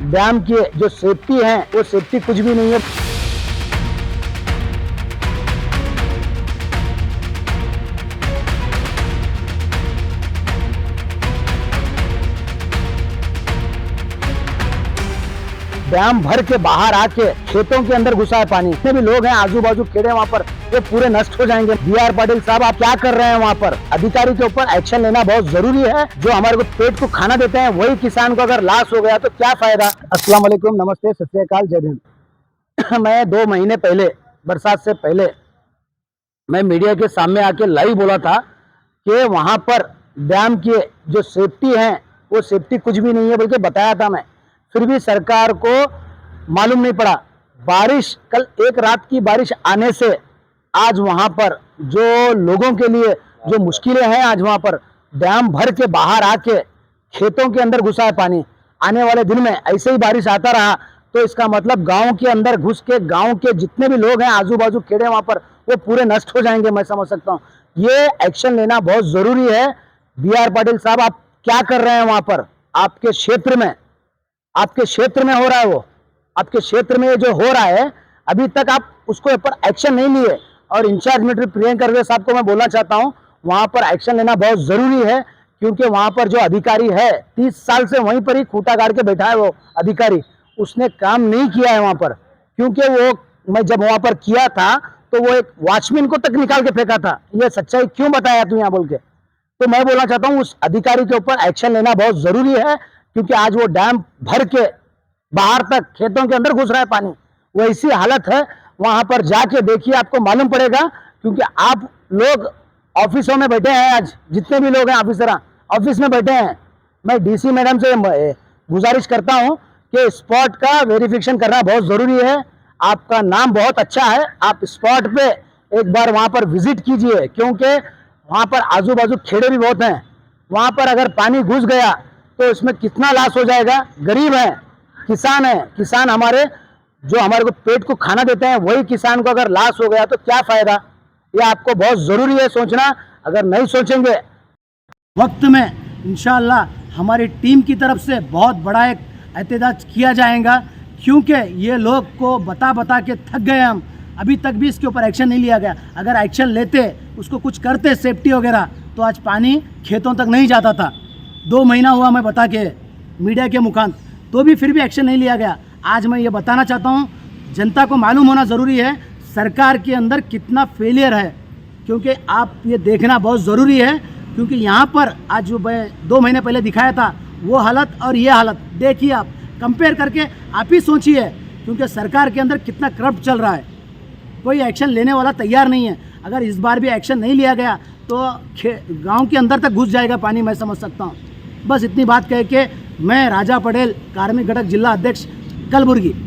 Dam की जो safety है वो सेफ्टी कुछ भी नहीं है। डैम भर के बाहर आके खेतों के अंदर घुसा है पानी। जितने भी लोग हैं आजू बाजू खेड़े वहाँ पर वो पूरे नष्ट हो जाएंगे। बी.आर. पाटिल साहब, आप क्या कर रहे हैं वहाँ पर? अधिकारी के ऊपर एक्शन लेना बहुत जरूरी है। जो हमारे को पेट को खाना देते हैं वही किसान को अगर लॉस हो गया तो क्या फायदा। अस्सलाम वालेकुम, नमस्ते, सत श्री अकाल, जय हिंद। मैं 2 महीने पहले, बरसात से पहले, मैं मीडिया के सामने आके लाइव बोला था कि वहाँ पर डैम की जो सेफ्टी है वो सेफ्टी कुछ भी नहीं है, बल्कि बताया था मैं। फिर भी सरकार को मालूम नहीं पड़ा। बारिश, कल एक रात की बारिश आने से आज वहां पर जो लोगों के लिए जो मुश्किलें हैं, आज वहां पर डैम भर के बाहर आके खेतों के अंदर घुसा है पानी। आने वाले दिन में ऐसे ही बारिश आता रहा तो इसका मतलब गांव के अंदर घुस के गांव के जितने भी लोग हैं आजू बाजू खेड़े वहां पर वो पूरे नष्ट हो जाएंगे। मैं समझ सकता हूँ। ये एक्शन लेना बहुत जरूरी है। बी.आर. पाटिल साहब, आप क्या कर रहे हैं वहां पर? आपके क्षेत्र में हो रहा है वो, आपके क्षेत्र में ये जो हो रहा है, अभी तक आप उसको ऊपर एक्शन नहीं लिए। और इंचार्ज मिलिट्री प्रियंका खड़गे साहब को मैं बोलना चाहता हूँ, वहां पर एक्शन लेना बहुत जरूरी है। क्योंकि वहां पर जो अधिकारी है 30 साल से वहीं पर ही खूंटा गाड़ के बैठा है वो अधिकारी, उसने काम नहीं किया है वहां पर। क्योंकि वो, मैं जब वहां पर किया था तो वो एक वॉचमैन को तक निकाल के फेंका था। ये सच्चाई क्यों बताया तू यहाँ बोल के? तो मैं बोलना चाहता हूँ उस अधिकारी के ऊपर एक्शन लेना बहुत जरूरी है। क्योंकि आज वो डैम भर के बाहर तक खेतों के अंदर घुस रहा है पानी। वो ऐसी हालत है, वहां पर जाके देखिए, आपको मालूम पड़ेगा। क्योंकि आप लोग ऑफिसों में बैठे हैं, आज जितने भी लोग हैं ऑफिसर ऑफिस में बैठे हैं। मैं डीसी मैडम से गुजारिश करता हूं कि स्पॉट का वेरिफिकेशन करना बहुत जरूरी है। आपका नाम बहुत अच्छा है, आप स्पॉट पे एक बार वहां पर विजिट कीजिए। क्योंकि वहां पर आजू बाजू खेड़े भी बहुत हैं। वहां पर अगर पानी घुस गया तो इसमें कितना लॉस हो जाएगा। गरीब है, किसान है, किसान हमारे जो हमारे को पेट को खाना देते हैं वही किसान को अगर लॉस हो गया तो क्या फायदा। ये आपको बहुत जरूरी है सोचना। अगर नहीं सोचेंगे वक्त में इंशाअल्लाह हमारी टीम की तरफ से बहुत बड़ा एक एहतजाज किया जाएगा। क्योंकि ये लोग को बता बता के थक गए हम, अभी तक भी इसके ऊपर एक्शन नहीं लिया गया। अगर एक्शन लेते, उसको कुछ करते सेफ्टी वगैरह, तो आज पानी खेतों तक नहीं जाता था। 2 महीना हुआ मैं बता के मीडिया के मुखांत, तो भी फिर भी एक्शन नहीं लिया गया। आज मैं ये बताना चाहता हूँ, जनता को मालूम होना ज़रूरी है सरकार के अंदर कितना फेलियर है। क्योंकि आप ये देखना बहुत ज़रूरी है। क्योंकि यहाँ पर आज जो 2 महीने पहले दिखाया था वो हालत और ये हालत देखिए, आप कंपेयर करके आप ही सोचिए। क्योंकि सरकार के अंदर कितना करप्ट चल रहा है, कोई एक्शन लेने वाला तैयार नहीं है। अगर इस बार भी एक्शन नहीं लिया गया तो गांव के अंदर तक घुस जाएगा पानी, मैं समझ सकता हूँ। बस इतनी बात कह के मैं राजा पटेल, कार्मिक घटक जिला अध्यक्ष, कलबुर्गी।